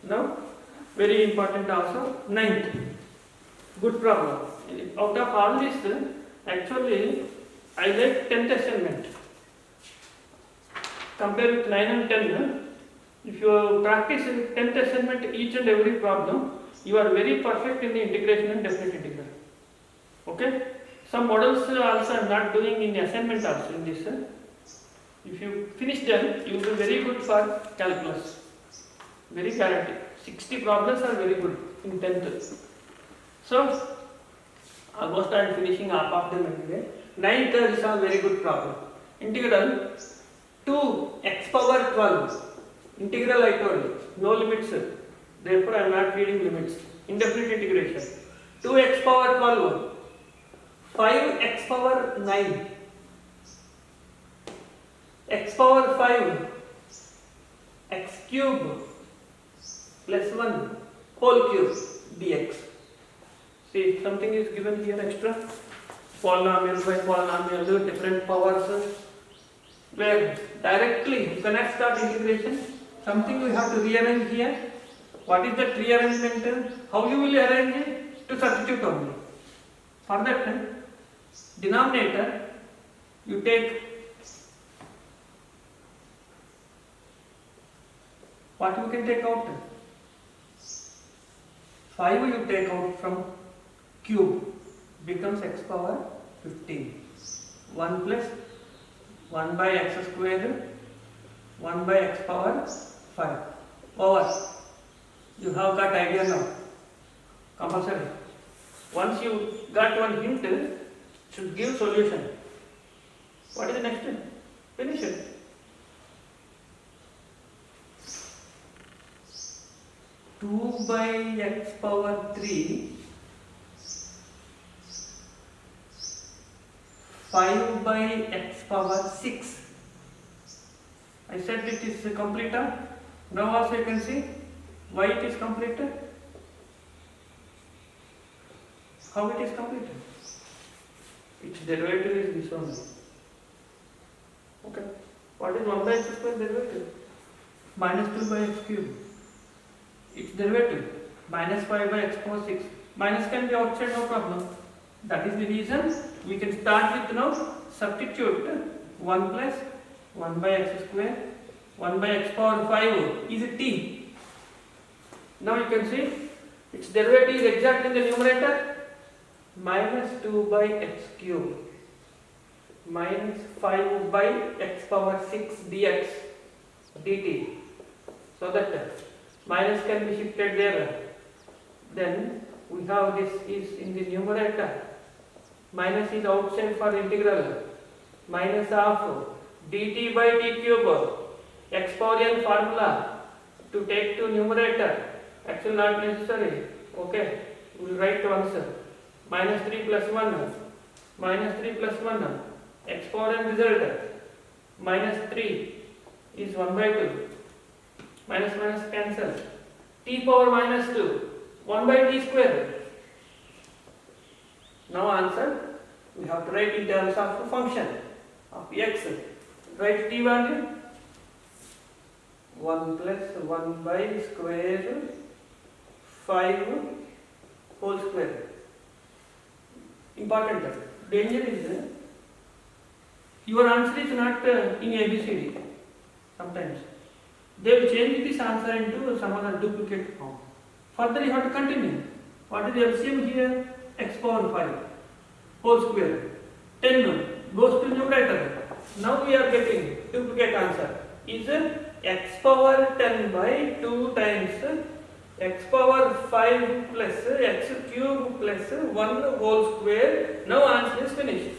Now, very important also, ninth. Good problem. Out of all this, actually, I like 10th assignment. Compare with 9 and 10. If you practice 10th assignment each and every problem, you are very perfect in the integration and definite integral. Okay? Some models also I am not doing in assignment also in this. If you finish them, you will be very good for calculus. Very guaranteed. 60 problems are very good in 10th. So, almost I am finishing half of them anyway. 9th is a very good problem. Integral 2x power 12. Integral I told you, no limits. Therefore, I am not reading limits. Indefinite integration. 2x power 12. 5x power 9. X power 5. X cube plus 1 whole cube dx. See, something is given here extra. Polynomial by polynomial, different powers. Where directly you cannot start integration. Something you have to rearrange here. What is that rearrangement? How you will arrange it? To substitute only. For that, denominator you take what you can take out? 5 you take out from cube becomes x power 15. 1 plus 1 by x square 1 by x power 5 over. You have got idea now. Compulsory. Once you got one hint, should give solution. What is the next one? Finish it. Two by x power 3 5 by x power 6. I said it is complete. Now also you can see why it is completed. How it is completed? Its derivative is this one. Okay. What is 1 by x square derivative? Minus 2 by x cube. Its derivative minus 5 by x power 6. Minus can be outside, no problem. That is the reason we can start with now substitute 1 plus 1 by x square 1 by x power 5 is a t. Now you can see its derivative is exact in the numerator. Minus 2 by x cube minus 5 by x power 6 dx dt. So that minus can be shifted there. Then we have this is in the numerator. Minus is outside for integral. Minus of dt by d cube. Exponential formula to take to numerator. Actually not necessary. Okay. We will write once. Minus 3 plus 1. Minus 3 plus 1. Exponent result. Minus 3 is 1 by 2. Minus minus cancel. T power minus 2. 1 by t square. Now answer. We have to write in terms of the function of x. Write t value. 1 plus 1 by square 5 whole square. Important. Danger is your answer is not in ABCD. Sometimes they will change this answer into some other duplicate form. Further you have to continue. What is the LCM here? X power 5 whole square. 10 goes to numerator. Now we are getting duplicate answer. Is x power 10 by 2 times x power 5 plus x cube plus 1 whole square. Now answer is finished.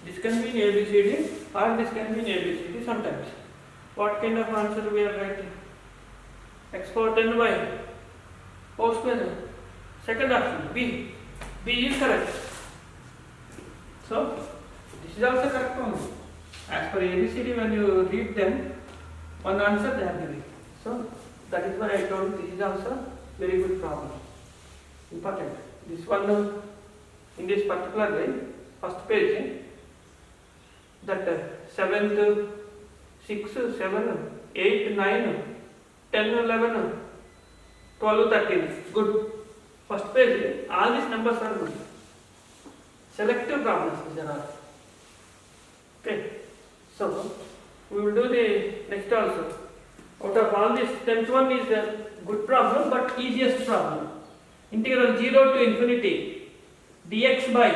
This can be in ABCD or this can be in ABCD sometimes. What kind of answer we are writing? X power 10 by whole square. Second option B. B is correct. So this is also correct only. As per ABCD, when you read them, one answer they are giving. So that is why I told you this is also very good problem. Important. This one in this particular way, first page, that 7th, 6, 7, 8, 9, 10, 11, 12, 13. Good. First page, all these numbers are good. Selective problems there are. Okay. So, we will do the next also. Out of all this, 10th one is a good problem but easiest problem. Integral 0 to infinity dx by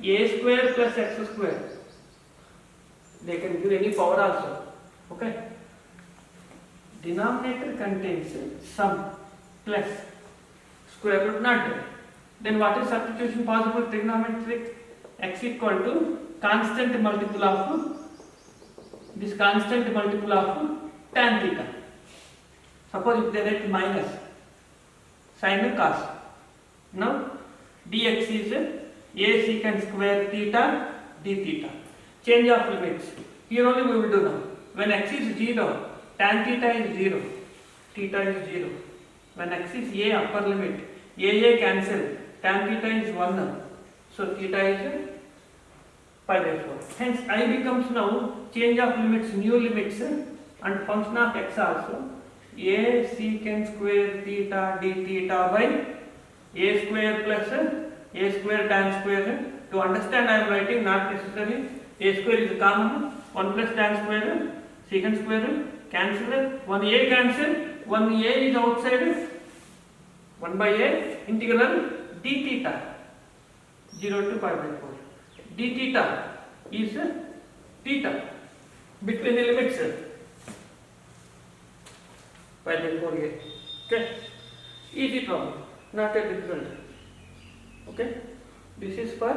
a square plus x square. They can give any power also. Okay. Denominator contains sum plus square root not. Then what is substitution possible? Trigonometric x equal to constant multiple of this constant multiple of tan theta. Suppose if they write minus sin cos. Now dx is a secant square theta d theta. Change of limits. Here only we will do now. When x is 0, tan theta is 0, theta is 0. When x is a upper limit, a cancel, tan theta is 1. So theta is pi by 4. Hence I becomes now change of limits, new limits and function of x also. A secant square theta d theta by a square plus a square tan square. To understand I am writing, not necessary. A square is common, 1 plus tan square, secant square, cancel, 1a cancel, 1a is outside, 1 by a integral d theta 0 to pi by 4. D theta is theta between the limits pi by 4a. Okay, easy problem, not a difficult. Okay, this is for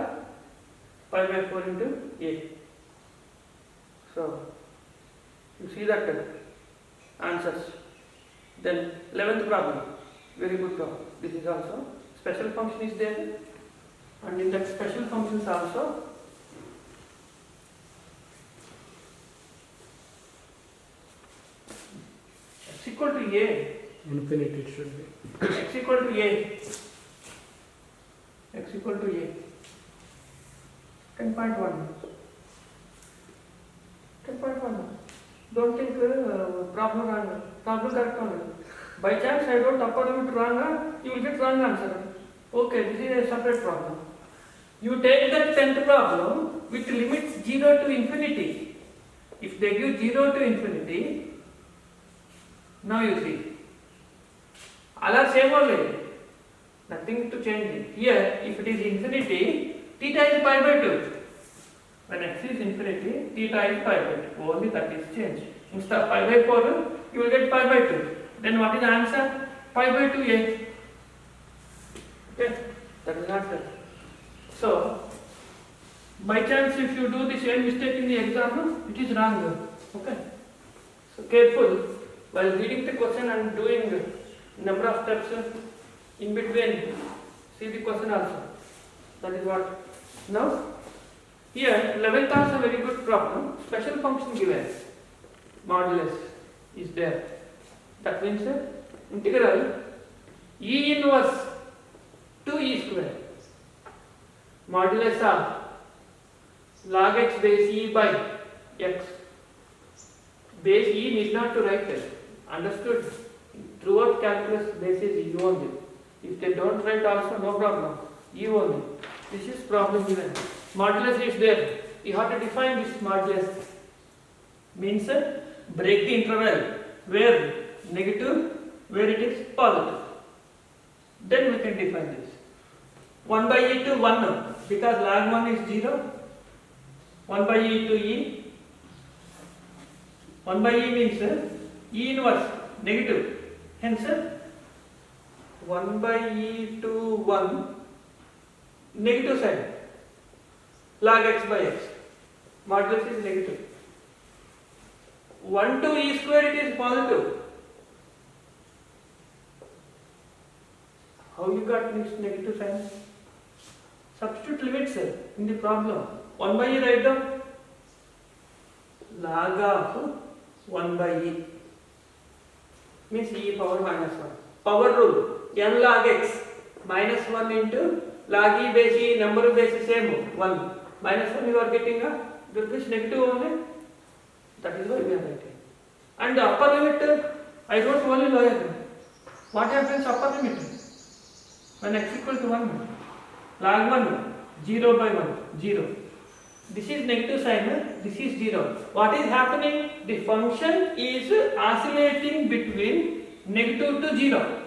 pi by 4 into a. So you see that answers. Then 11th problem, very good problem. This is also special function is there, and in that special functions also x equal to a. Infinity it should be. X equal to a. X equal to a. 10.1. 10.1. Don't think problem wrong. Problem correct only. By chance I don't upper limit wrong, you will get wrong answer. Okay, this is a separate problem. You take that 10th problem with limits 0 to infinity. If they give 0 to infinity, now you see. All are same only. Nothing to change. Here, if it is infinity, theta is pi by 2. When x is infinity, theta is pi by 2. Only that is changed. Instead of pi by 4, you will get pi by 2. Then what is the answer? Pi by 2a. Okay, that is not that. So, by chance if you do the same mistake in the exam, it is wrong. Okay. So careful while reading the question and doing number of steps in between. See the question also. That is what. Now, here 11th also very good problem. Special function given. Modulus is there. That means integral e inverse 2e square modulus of log x base e by x. Base e need not to write it. Understood? Throughout calculus base is e only. If they don't write also no problem. E only. This is problem given. Modulus is there. You have to define this modulus. Means break the interval where negative, where it is positive. Then we can define this. 1 by e to 1 because log 1 is 0. 1 by e to e. 1 by e means e inverse negative. Hence 1 by e to 1 negative side. Log x by x. Modulus is negative. 1 to e square it is positive. How you got this negative sign? Substitute limits in the problem. 1 by e write down. Log of 1 by e means e power minus 1. Power rule. N log x minus 1 into log e base e, number base is same 1. Minus 1 you are getting this negative only. That is why we are writing. And the upper limit I wrote only lower. What happens upper limit? When x equal to 1, log 1, 0 by 1, 0. This is negative sign, this is 0. What is happening? The function is oscillating between negative to 0.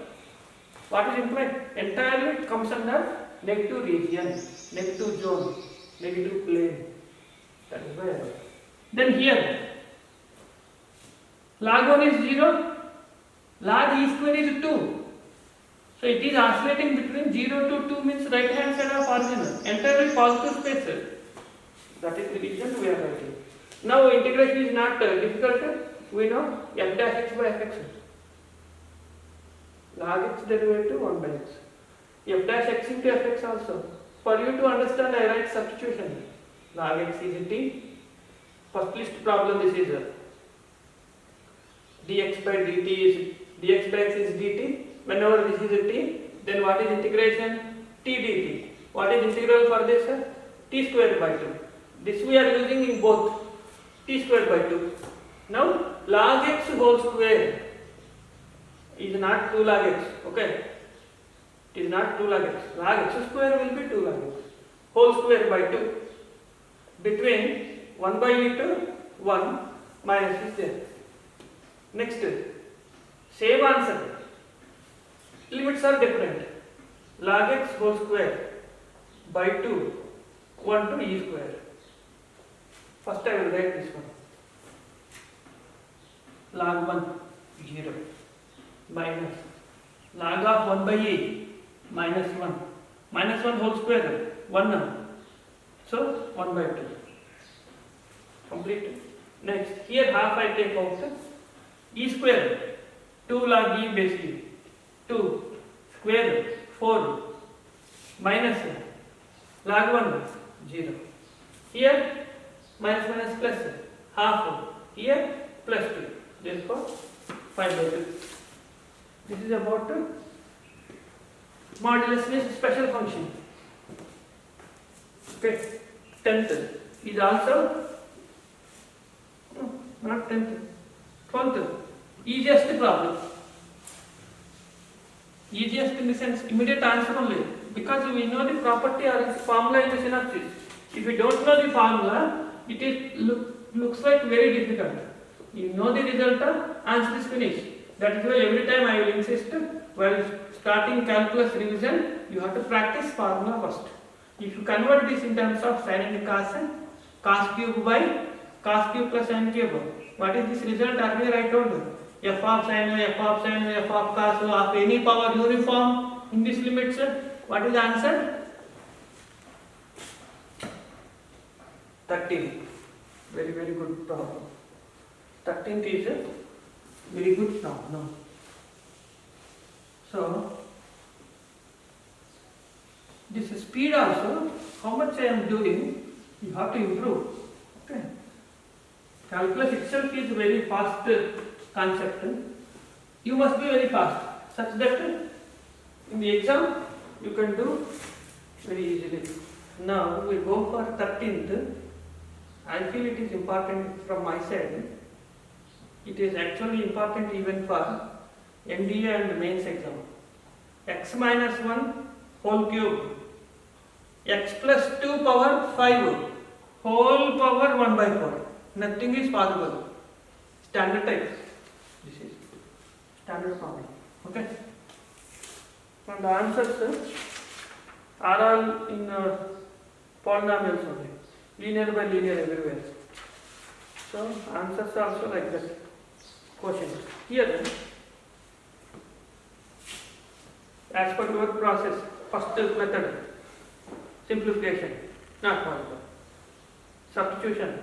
What is implied? Entirely it comes under negative region, negative zone, negative plane. That is why. Then here, log 1 is 0, log e square is 2. So it is oscillating between 0 to 2 means right hand side of origin, entirely positive space. That is the reason we are writing. Now integration is not difficult. We know f dash x by fx. Log x derivative 1 by x. F dash x into fx also. For you to understand, I write substitution. Log x is in t. First list problem this is dx by dt is dx by x is dt. Whenever this is a t, then what is integration? T dt. What is integral for this? T square by 2. This we are using in both. T square by 2. Now log x whole square is not 2 log x. Okay. It is not 2 log x. Log x square will be 2 log x. Whole square by 2. Between 1 by e to 1 minus is there. Next, same answer. Limits are different. Log x whole square by 2, 1 to e square. First I will write this one. Log 1, 0. Minus log of 1 by e, minus 1. Minus 1 whole square, 1 now. So 1 by 2. Complete. Next, here half I take out e square, 2 log e base e. 2 square 4 minus log 1 0. Here minus minus plus half, here plus 2, therefore 5 by 2. This is about modulus means special function. Okay, 10th is also not 10th, 12th, easiest problem. Easiest in the sense immediate answer only, because we know the property or its formula in the synopsis. If we don't know the formula, it is looks like very difficult. You know the result, answer is finished. That is why every time I will insist, while starting calculus revision, you have to practice formula first. If you convert this in terms of sin and cos cube by cos cube plus sin cube, what is this result? Earlier I told you. F of sin, f of sin, f of cos of any power uniform in this limits. What is the answer? 13. Very good problem. 13th is a very good problem. So this speed also, how much I am doing, you have to improve. Okay. Calculus itself is very fast concept. You must be very fast, such that in the exam you can do very easily. Now we go for 13th. I feel it is important from my side. It is actually important even for NDA and mains exam. X minus 1 whole cube, x plus 2 power 5 whole power 1 by 4. Nothing is possible. Standard type. This is standard problem. Okay. And the answers are all in polynomials only. Linear by linear everywhere. So answers are also like that. Question. Here, as per your process, first method, simplification, not possible. Substitution,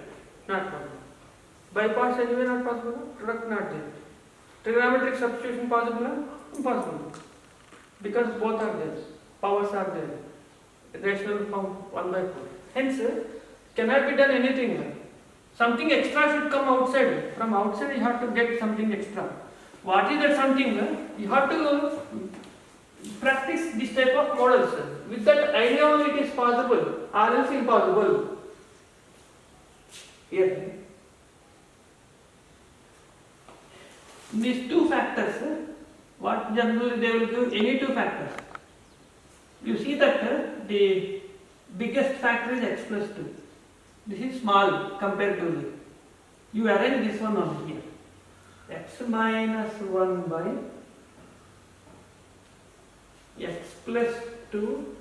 not possible. Bypass anyway not possible. Product not there. Trigonometric substitution possible? Impossible. Because both are there. Powers are there. Rational form 1 by 4. Hence, cannot be done anything. Something extra should come outside. From outside you have to get something extra. What is that something? You have to practice this type of models. With that idea only it is possible, or else impossible. Here, these two factors, What generally they will give? Any two factors. You see that the biggest factor is x plus 2. This is small comparatively. You arrange this one on here. X minus 1 by x plus 2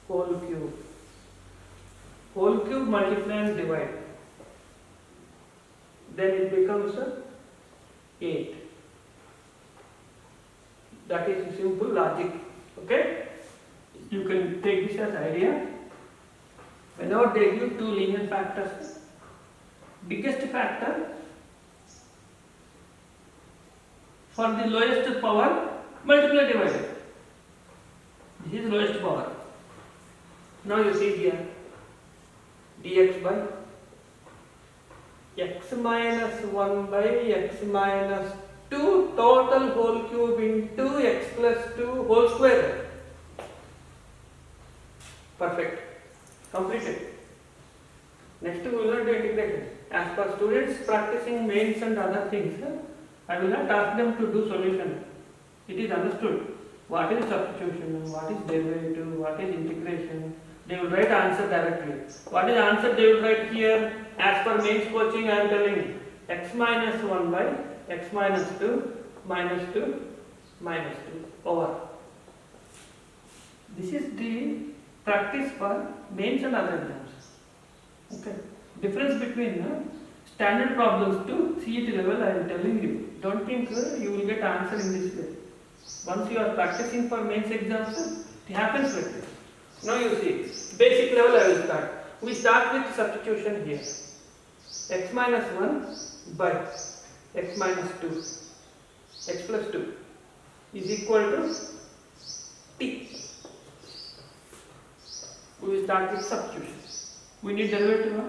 whole cube. Whole cube multiply and divide. Then it becomes 8. That is simple logic. Okay? You can take this as idea. Whenever they give two linear factors, biggest factor for the lowest power multiply divided. This is lowest power. Now you see here dx by x minus 1 by x minus 2 total whole cube into x plus 2 whole square. Perfect. Completed. Next we will learn the integration. As per students practicing mains and other things, I will not ask them to do solution. It is understood. What is substitution, what is derivative, what is integration. They will write answer directly. What is the answer they will write here? As per mains coaching I am telling x minus 1 by x minus 2 minus 2 minus 2 over. This is the practice for mains and other exams. Okay. Difference between standard problems to CET level I am telling you. Don't think you will get answer in this way. Once you are practicing for mains exams, it happens like this. Now you see, basic level I will start. We start with substitution here. X minus 1 by x minus 2, x plus 2 is equal to t. We will start with substitution. We need derivative of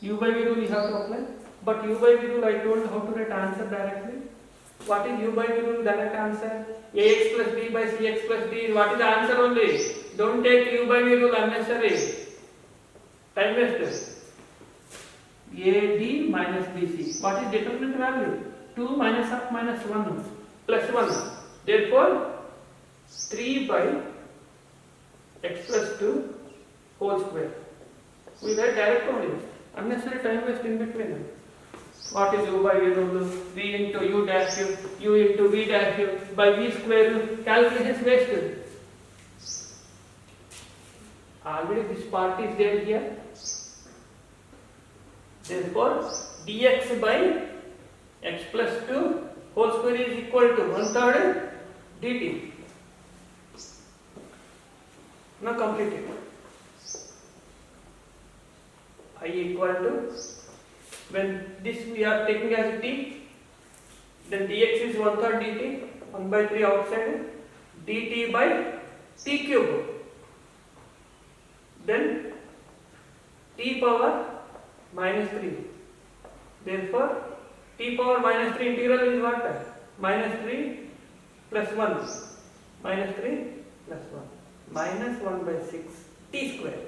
u by v rule we have to apply. But u by v rule I told you how to write answer directly. What is u by v rule? Direct answer. Ax plus b by cx plus d. What is the answer only? Don't take u by v rule unnecessary. Time waste. AD minus BC. What is determinant value? 2 minus of minus 1 plus 1. Therefore, 3 by x plus 2 whole square. We write direct only. Unnecessary time waste in between. What is u by v rule? V into u dash u into v dash u by v square u. Calculations wasted. Already this part is there here. Therefore, dx by x plus 2 whole square is equal to 1/3 dt. Now complete it. I equal to, when this we are taking as t, then dx is 1/3 dt, 1/3 outside, dt by t cube. Then t power minus 3. Therefore, t power minus 3 integral is what? Minus 3 plus 1. Minus 3 plus 1. Minus 1 by 6 t square.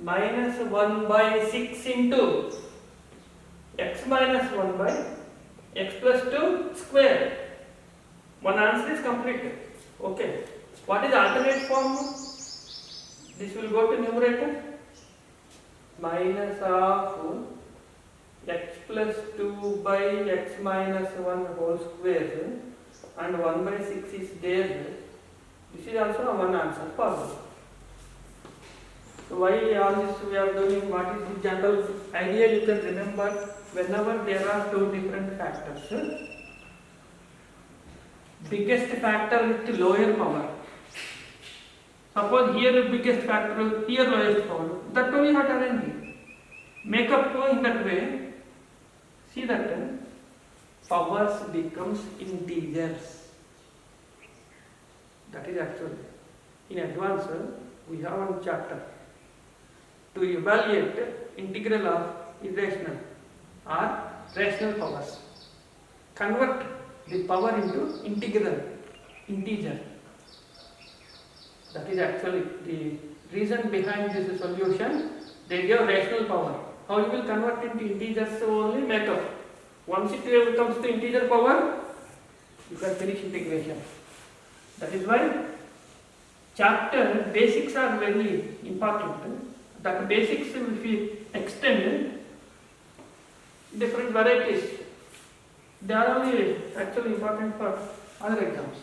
Minus 1 by 6 into x minus 1 by x plus 2 square. One answer is completed. Okay. What is the alternate form? This will go to numerator. Minus of x plus 2 by x minus 1 whole square and 1 by 6 is there. This is also one answer possible. So why all this we are doing? What is the general idea? You can remember whenever there are two different factors. Biggest factor with lower power. Suppose here biggest factor, here lowest power. That only have to arrange it. Make up in that way. See that powers becomes integers. That is actually in advance we have one chapter to evaluate integral of irrational or rational powers. Convert the power into integer. That is actually the reason behind this solution. They give rational power. How you will convert into integers only make up. Once it becomes the integer power, you can finish integration. That is why chapter basics are very important. That basics, if we extend different varieties, they are only actually important for other exams.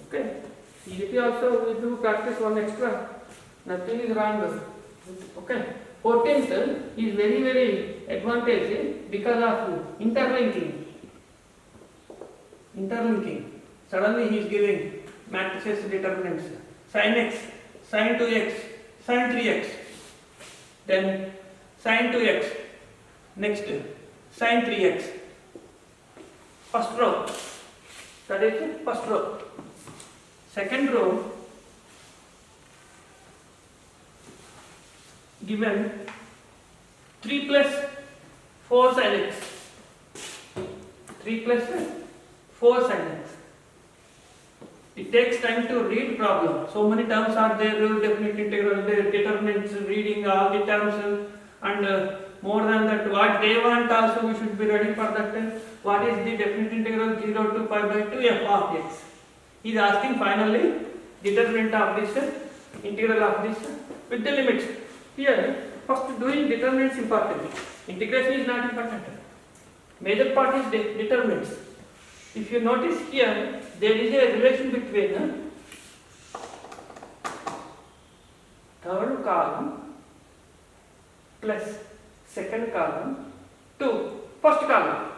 Okay. CGP also we do practice one extra. Nothing is wrong. Okay. 14th is very advantageous because of interlinking. Suddenly he is giving matrices determinants. Sin x, sin 2x, sin 3x. Then sin 2x. Next, sin 3x. First row. That is the first row. Second row, given 3 plus 4 sin x. 3 plus 4 sin x. It takes time to read problem. So many terms are there, definite integral, determinants, reading all the terms, and more than that, what they want also we should be ready for that. What is the definite integral 0 to pi by 2 f of x? He is asking finally determinant of this, integral of this with the limits. Here, first doing determinants important. Integration is not important. Major part is determinants. If you notice here, there is a relation between third column plus second column to first column.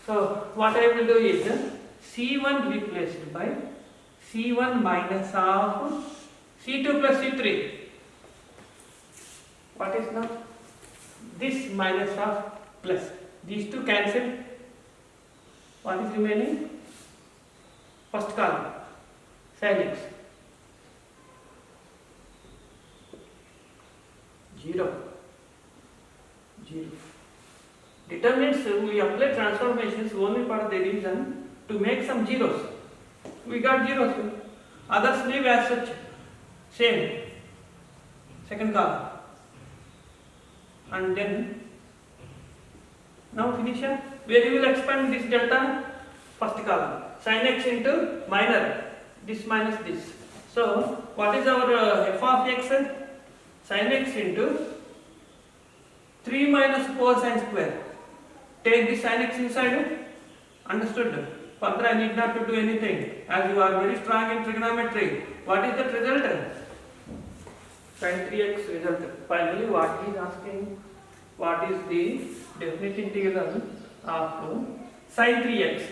So what I will do is C1 replaced by C1 minus of C2 plus C3. What is now? This minus of plus. These two cancel. What is remaining? First column. Sin x. 0. Determinants, we apply transformations only for the reason to make some zeros. We got zeros. Others leave as such. Same. Second column. And then, now finish here. Where you will expand this delta? First column. Sin x into minor. This minus this. So, what is our f of x? Sin x into 3 minus 4 sin square. Take the sin x inside. Understood? Further, I need not to do anything. As you are very strong in trigonometry. What is the result? Sin 3x result. Finally, what he is asking? What is the definite integral of sin 3x?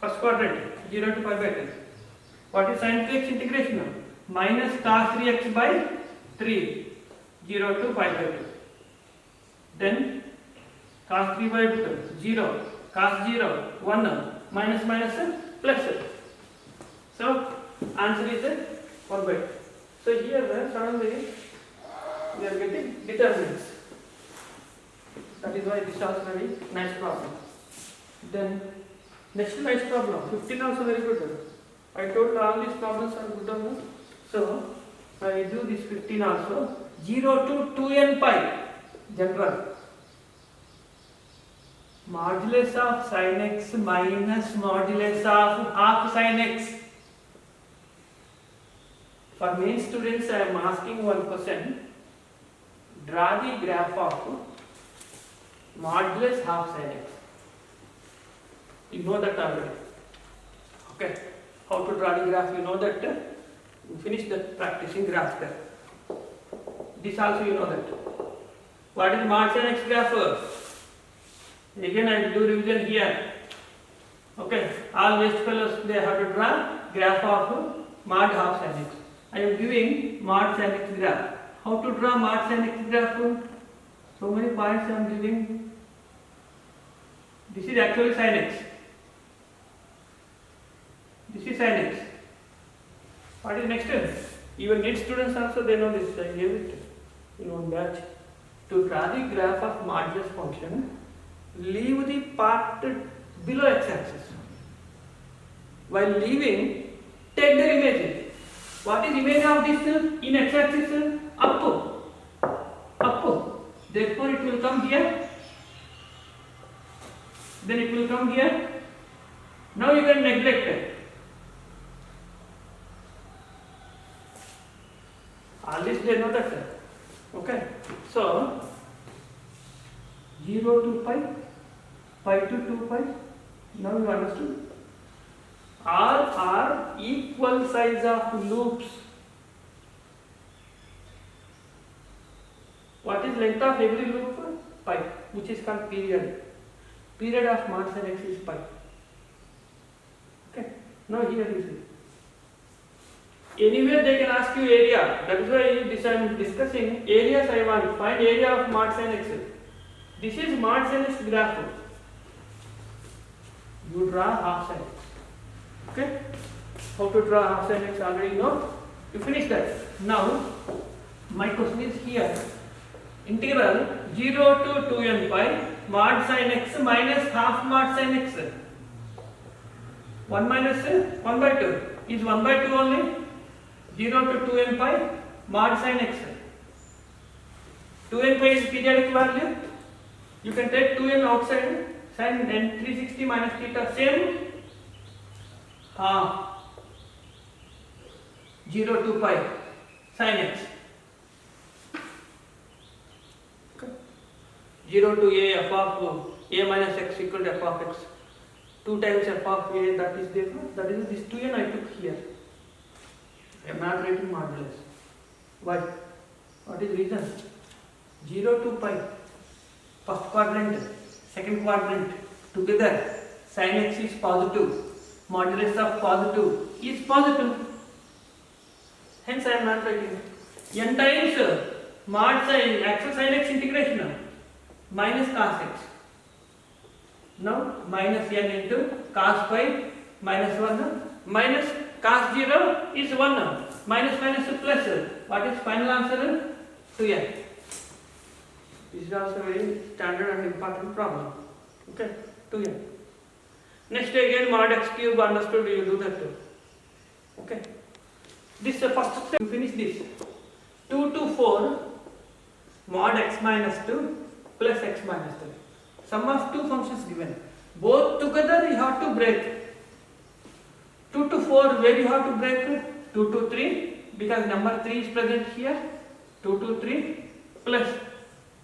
First quadrant, 0 to pi by 2. What is sin 3x integration? Minus cos 3x by 3, 0 to pi by 2. Then cos 3 by 2, 0, cos 0, 1, minus minus plus. So answer is 1 by 2. So here suddenly we are getting determinants. That is why this is also very nice problem. Then next nice problem, 15 also very good. I told all these problems are good. So I do this 15 also. 0 to 2n pi general. Modulus of sin x minus modulus of half sin x. For main students, I am asking one question. Draw the graph of modulus half sin x. You know that already. Okay. How to draw the graph, you know that. You finish the practicing graph there. This also you know that. What is mod sin x graph? Again I will do revision here. Okay. All waste fellows, they have to draw graph of mod half sin x. I am giving mod sin x graph. How to draw mod sin x graph? So many points I am giving. This is actually sin x. This is sin x. What is next? Even NEET students also they know this. I gave it in one batch. To draw the graph of modulus function, leave the part below x-axis. While leaving, take the image. What is image of this in x-axis? Up. Up. Therefore, it will come here. then it will come here. Now you can neglect it. All this they know that. Okay. So 0 to pi, pi to 2 pi. Now you understood? All are equal size of loops. What is length of every loop? Pi, which is called period. Period of mod sin x is pi. Okay. Now here you see. Anywhere they can ask you area. That is why this I am discussing areas. I want find area of mod sin x. This is mod sin x graph. You draw half sin x. Okay. How to draw half sin x already know. You finish that. Now my question is here. Integral 0 to 2n pi mod sin x minus half mod sin x. 1 minus 1 by 2 is 1 by 2 only. 0 to 2n pi mod sin x. 2n pi is periodic value. You can take 2n outside. Sin and 360 minus theta same. Half 0 to pi sin x. 0 to a f of a minus x equal to f of x. 2 times f of a, that is there. That is this 2n I took here. I am not writing modulus. Why? What is reason? 0 to pi. First quadrant, second quadrant together. Sin x is positive. Modulus of positive is positive. Hence I am not writing. N times mod sin x sin x integration minus cos x. Now minus n into cos pi minus 1 minus cos 0 is 1 minus minus plus. What is final answer? 2n. This is also very standard and important problem. Okay, 2n. Next again mod x cube, understood, you do that too. Okay. This first step, you finish this. 2 to 4 mod x minus 2 plus x minus 3. Sum of two functions given. Both together you have to break. 2 to 4, where you have to break? 2 to 3, because number 3 is present here. 2 to 3 plus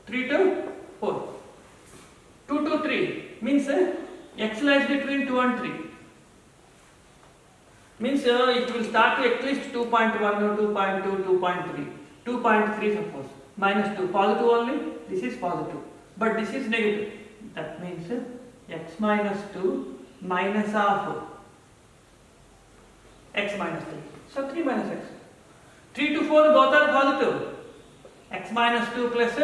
3 to 4. 2 to 3 means x lies between 2 and 3. Means it will start at least 2.1 or 2.2, 2.3. 2.3 suppose. Minus 2. Positive only. This is positive. But this is negative. That means x minus 2 minus of x minus 3. So 3 minus x. 3 to 4 both are positive. X minus 2 plus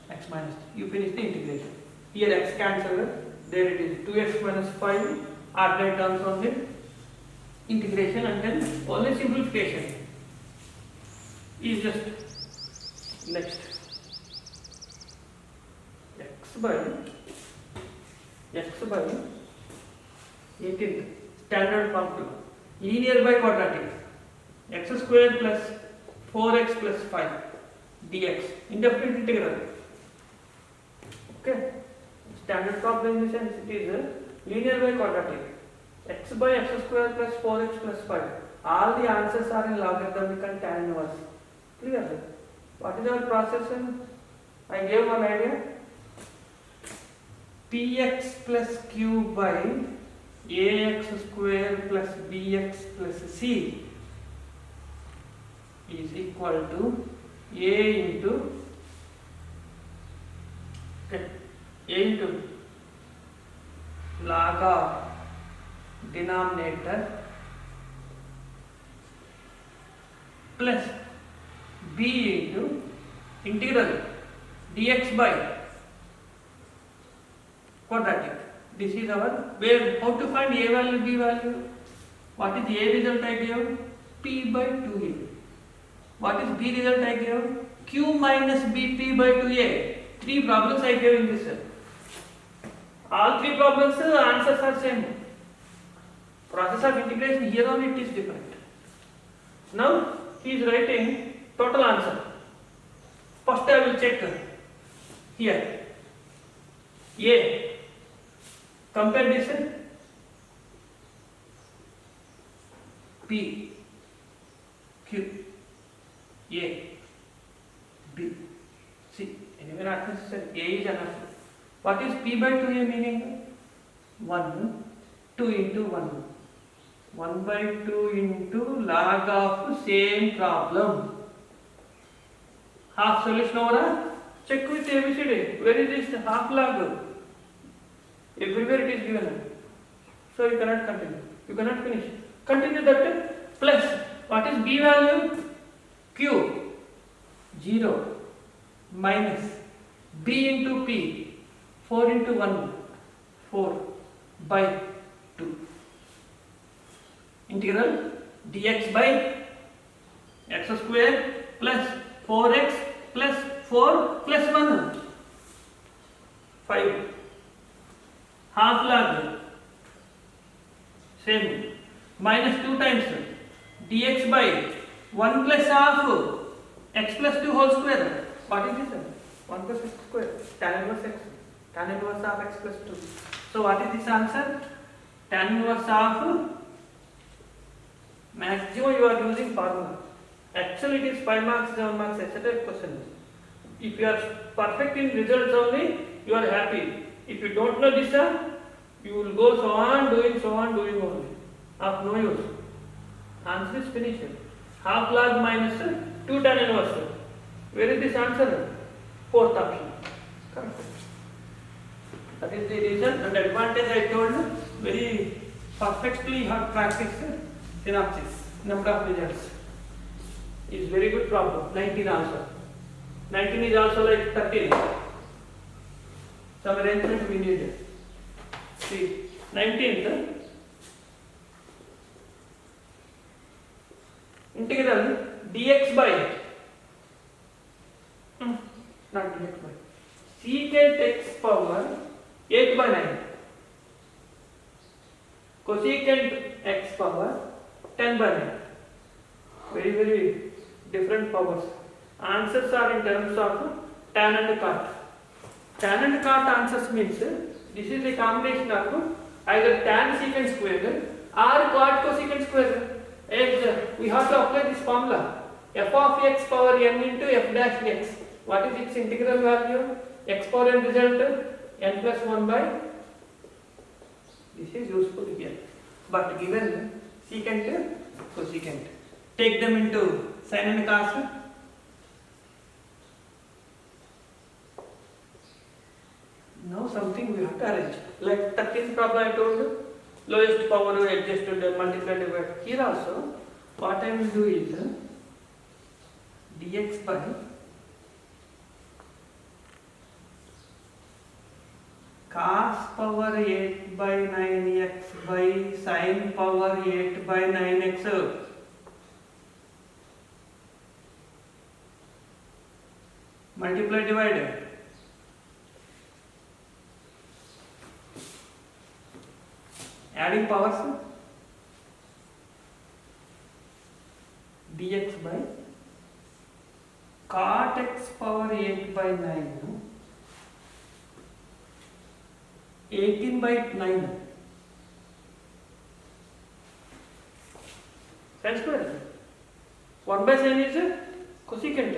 x minus 3. You finish the integration. Here x cancelled. There it is 2x minus 5. Ordinary terms only. Integration and then only simplification is just next. X by 18th standard formula. Linear by quadratic. X squared plus 4x plus 5 dx. Indefinite integral. Okay. Standard problem in the sense it is linear by quadratic. X by x square plus 4x plus 5. All the answers are in logarithmic and tan inverse. Clear? What is our process? I gave one idea. Px plus q by ax square plus bx plus c is equal to a into log of denominator plus b into integral dx by quadratic. This is our where how to find a value, b value. What is a result I gave? P by 2a. What is b result I gave? Q minus bp by 2a. 3 problems I gave in this. All 3 problems answers are same. Process of integration here only it is different. Now he is writing total answer. First I will check here. A Compare this. P, Q, A, B, C. Anyway, not necessary. A is enough. What is P by 2A meaning? 1, 2 into 1. 1 by 2 into log of same problem. Half solution over. Check with ABCD. Where is this half log? Everywhere it is given. So you cannot continue. You cannot finish. Continue that plus. What is B value? Q. 0 minus B into P. 4 into 1. 4 by 2. Integral dx by x square plus 4x plus 4 plus 1. 5. Half log. Same. Minus 2 times dx by 1 plus half x plus 2 whole square. What is this? 1 plus x square. Tan inverse x. Tan inverse of x plus 2. So what is this answer? Tan inverse of maximum you are using formula. Actually it is 5 marks, 7 marks, etc. question. If you are perfect in results only, you are happy. If you don't know this, you will go so on doing only. Of no use. Answer is finished. Half log minus 2 tan inverse. Where is this answer? Fourth option. Correct. That is the reason and advantage I told. Very perfectly you have practiced synopsis. Number of results is very good problem. 19 also. 19 is also like 13. Some arrangement we need. See, 19th. Integral dx by not dx by secant x power 8 by 9 cosecant x power 10 by 9. Very different powers. Answers are in terms of tan and cot. Tan and cot answers means this is a combination of either tan secant square or cot cosecant square. As we have to apply this formula, f of x power n into f dash x. What is its integral value? X power n result n plus 1 by. This is useful here. But given secant, cosecant, take them into sin and cos. Now something we have to arrange. Like 13th problem I told you. Lowest power adjusted multiplied divided. Here also, what I will do is dx by cos power 8 by 9x by sin power 8 by 9x. Multiply divided. Adding powers dx by cot x power 8 by 9 18 by 9 sin square. 1 by sin is cosecant.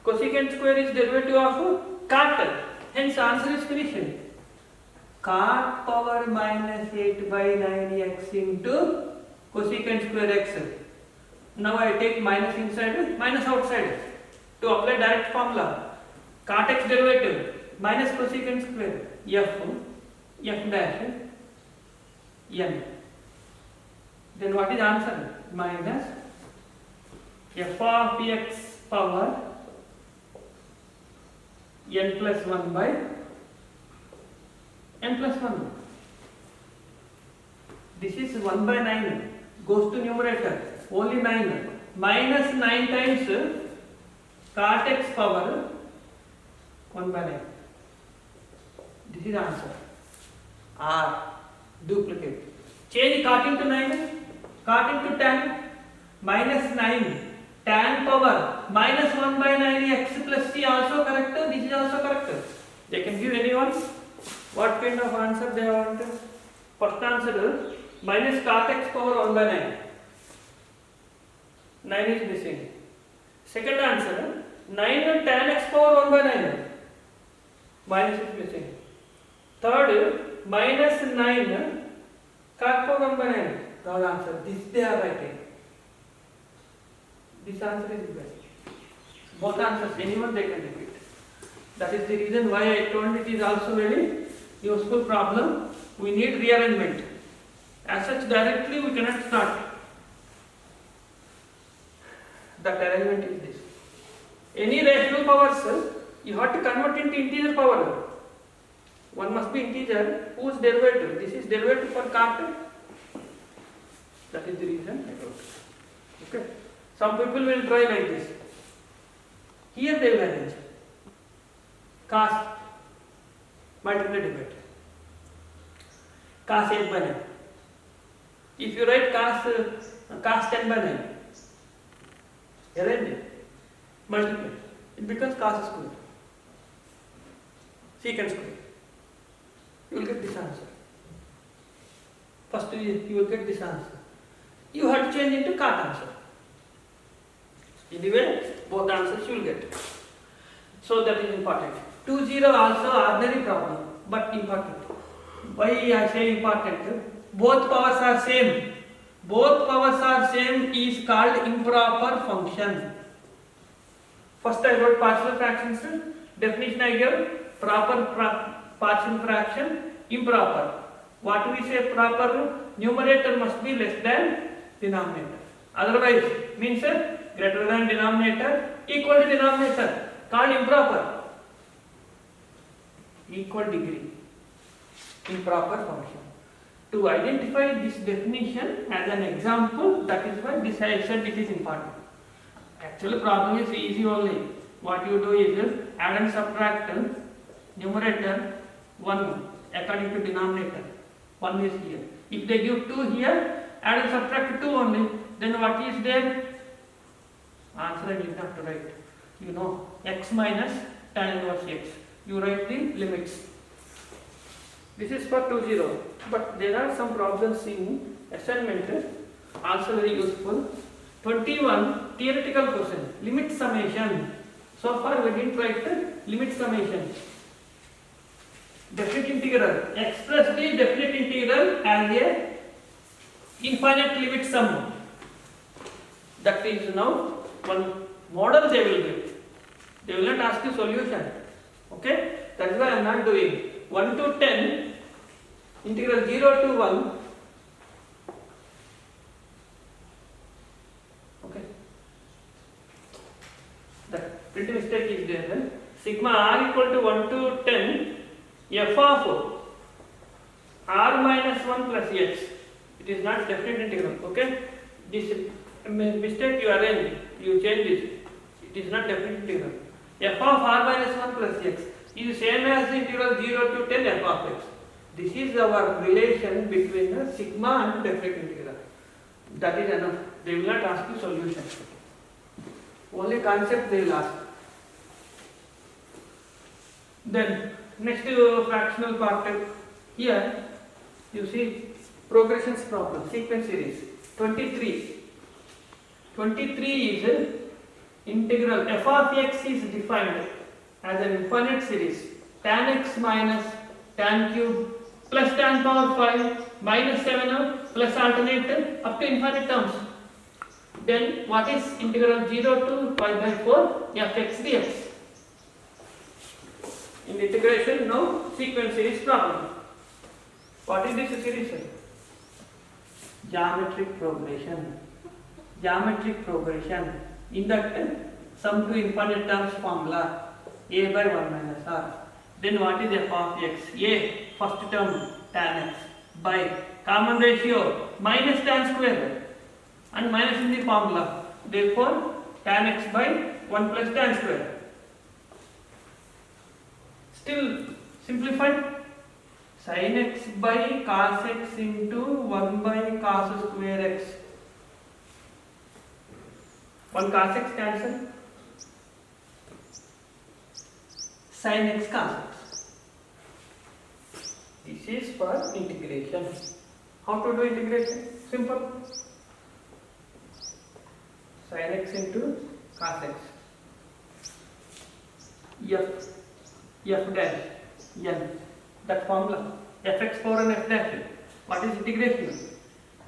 Cosecant square is derivative of cot. Hence answer is finished. Cot power minus 8 by 9x into cosecant square x. Now I take minus inside, minus outside. To apply direct formula, cot x derivative minus cosecant square f dash n. Then what is answer? Minus f of x power n plus 1 by n plus 1. This is 1 by 9 goes to numerator, only 9. Minus 9 times cot x power 1 by 9. This is answer. R. Duplicate. Change cot into 9, cot into tan, minus 9, tan power minus 1 by 9x plus c also correct. This is also correct. They can give anyone what kind of answer they want. First answer minus cot x power 1 by 9. 9 is missing. Second answer 9 tan x power 1 by 9. Minus is missing. Third minus 9 cot power 1 by 9. Third answer. This they are writing. This answer is right. Both answers, anyone they can repeat. That is the reason why I told it is also very useful problem. We need rearrangement. As such, directly we cannot start. That arrangement is this. Any rational powers, you have to convert into integer power. One must be integer whose derivative. This is derivative for cot. That is the reason I wrote. Okay. Some people will try like this. Here they will arrange cos multiply divide cos 8 by 9. If you write cos 10 by 9, arrange it, multiply, it becomes cos square, secant square. You will get this answer. First you will get this answer. You have to change into cot answer. Anyway, both answers you will get. So that is important. 2-0 also ordinary problem, but important. Why I say important? Both powers are same. Both powers are same is called improper function. First I wrote partial fractions. Definition I gave proper partial fraction, improper. What do we say proper? Numerator must be less than denominator. Otherwise means greater than denominator, equal to denominator, called improper. Equal degree, improper function. To identify this definition as an example, that is why this I said it is important. Actually problem is easy only. What you do is add and subtract numerator 1 according to denominator. 1 is here. If they give 2 here, add and subtract 2 only, then what is there? Answer I need not to write. You know, x minus tan inverse x. You write the limits. This is for 2-0. But there are some problems in assignment, also very useful. 21 theoretical question. Limit summation. So far we didn't write limit summation. Definite integral. Express the definite integral as a infinite limit sum. That is now one model they will give. They will not ask you solution. Okay? That is why I am not doing 1 to 10, integral 0 to 1. Okay? That pretty mistake is there. Then sigma r equal to 1 to 10, f of r minus 1 plus x. It is not definite integral. Okay? This mistake you arrange, you change this. It is not definite integral. F of r minus 1 plus x is same as the integral 0 to 10 f of x. This is our relation between the sigma and definite integral. That is enough. They will not ask you solution. Only concept they will ask. Then next fractional part. Here you see progressions problem, sequence series. 23. 23 is integral f of x is defined as an infinite series tan x minus tan cube plus tan power 5 minus 7 plus alternate up to infinite terms. Then what is integral 0 to pi by 4 fx dx? In the integration now sequence series problem. What is this series? Geometric progression. Geometric progression. In that sum to infinite terms formula a by 1 minus r. Then what is f of x? A first term tan x by common ratio minus tan square and minus in the formula. Therefore tan x by 1 plus tan square. Still simplified. Sin x by cos x into 1 by cos square x. 1 cos x cancel. Sin x cos x. This This is for integration. How to do integration? Simple. Sin x into cos x. F dash n. That formula. Fx power and f dash. What is integration?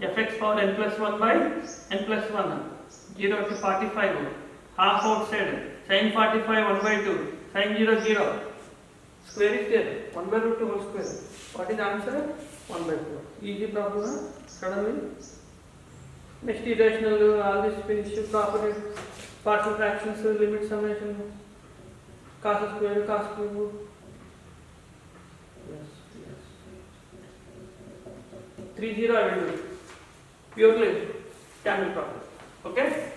Fx power n plus 1 by n plus 1. 0 to 45. Half outside. Sin 45 1 by 2. Sin 0 0. Square is there. 1 by root 2 whole square. What is the answer? 1 by 4. Easy problem. Suddenly. Next irrational, all this finish property, partial fractions, limit summation, cos square, cos cube. Yes. 3-0 I will do. Purely standard problem. Okay?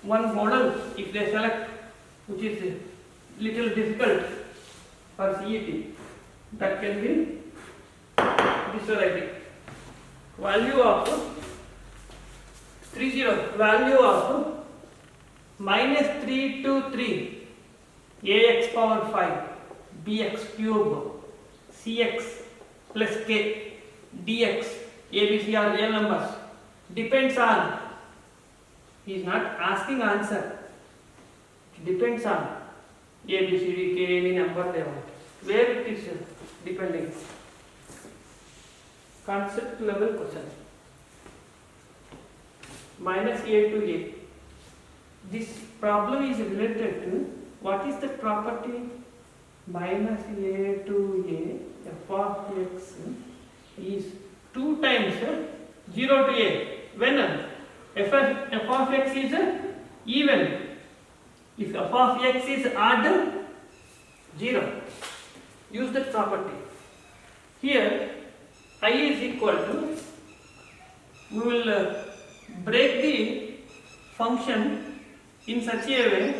One model, if they select, which is little difficult for CET, that can be visualizing. Value of 30, value of minus 3 to 3, ax power 5, bx cube, cx plus k, dx, abc are real numbers, depends on, he is not asking answer, it depends on a, b, c, d, k, any number they want, where it is depending, concept level question. Minus a to a. This problem is related to what is the property minus a to a f of x is 2 times 0 to a. When f of x is even. If f of x is odd, 0. Use that property. Here I is equal to, we will break the function in such a way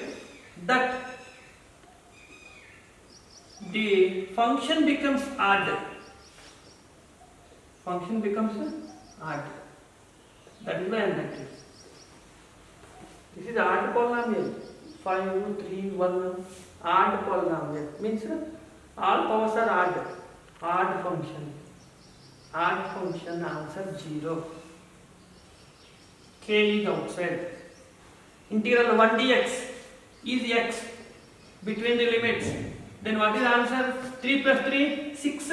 that the function becomes odd. Function becomes odd. That is why I am writing. This is odd polynomial. 5, 3, 1. Odd polynomial means all powers are odd. Odd function. Odd function answer 0. K is outside. Integral 1 dx is x between the limits. Then what is the answer? 3 plus 3, 6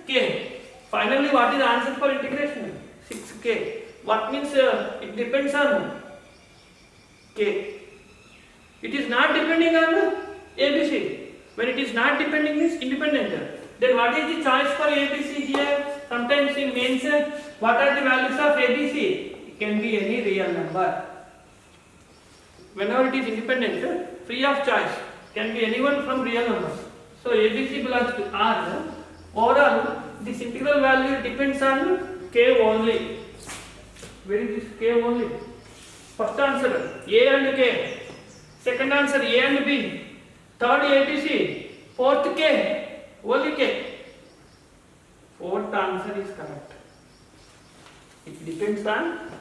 k. Finally, what is the answer for integration? 6k. What means it depends on k. It is not depending on ABC. When it is not depending, it is independent. Then what is the choice for ABC here? Sometimes in mains, what are the values of ABC? Can be any real number. Whenever it is independent, free of choice, can be anyone from real numbers. So ABC belongs to R. Overall, this integral value depends on K only. Where is this K only? First answer A and K. Second answer A and B. Third ABC. Fourth K. Only K. Fourth answer is correct. It depends on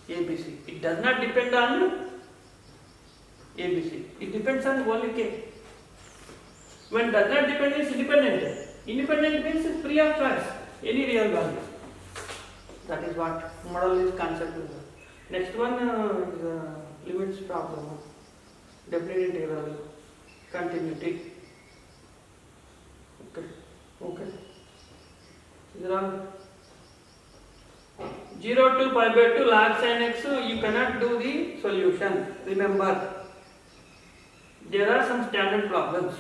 ABC. It does not depend on ABC. It depends on only K. When does not depend, is independent. Independent means it's free of choice. Any real value. That is what model is concept. Next one is limits problem. Definite integral. Continuity. Okay. Is wrong. 0 to pi by 2 log sin x, you cannot do the solution. Remember, there are some standard problems.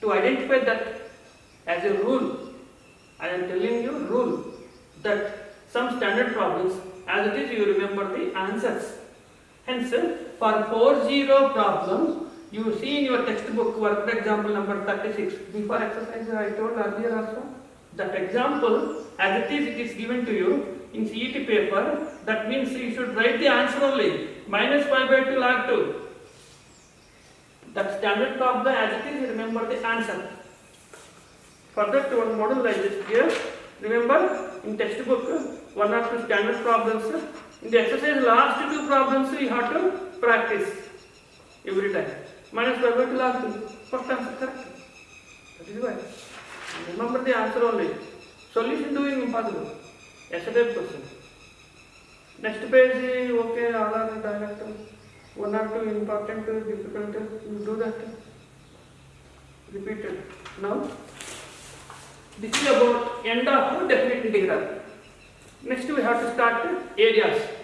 To identify that as a rule, I am telling you rule that some standard problems, as it is, you remember the answers. Hence, for 4-0 problem, you see in your textbook worked example number 36. Before exercise, I told earlier also. That example, as it is given to you in CET paper. That means you should write the answer only. Minus pi by 2 log 2. That standard problem, as it is, remember the answer. Further to one model like this here. Remember in textbook, 1 or 2 standard problems. In the exercise, last 2 problems you have to practice every time. Minus pi by 2 log 2. First answer correct. That is why. Remember the answer only. Solution doing impossible. Yesterday question. Next page, okay, all are direct. One or two important, difficult. You do that. Repeat it. Now, this is about end of definite integral. Next we have to start areas.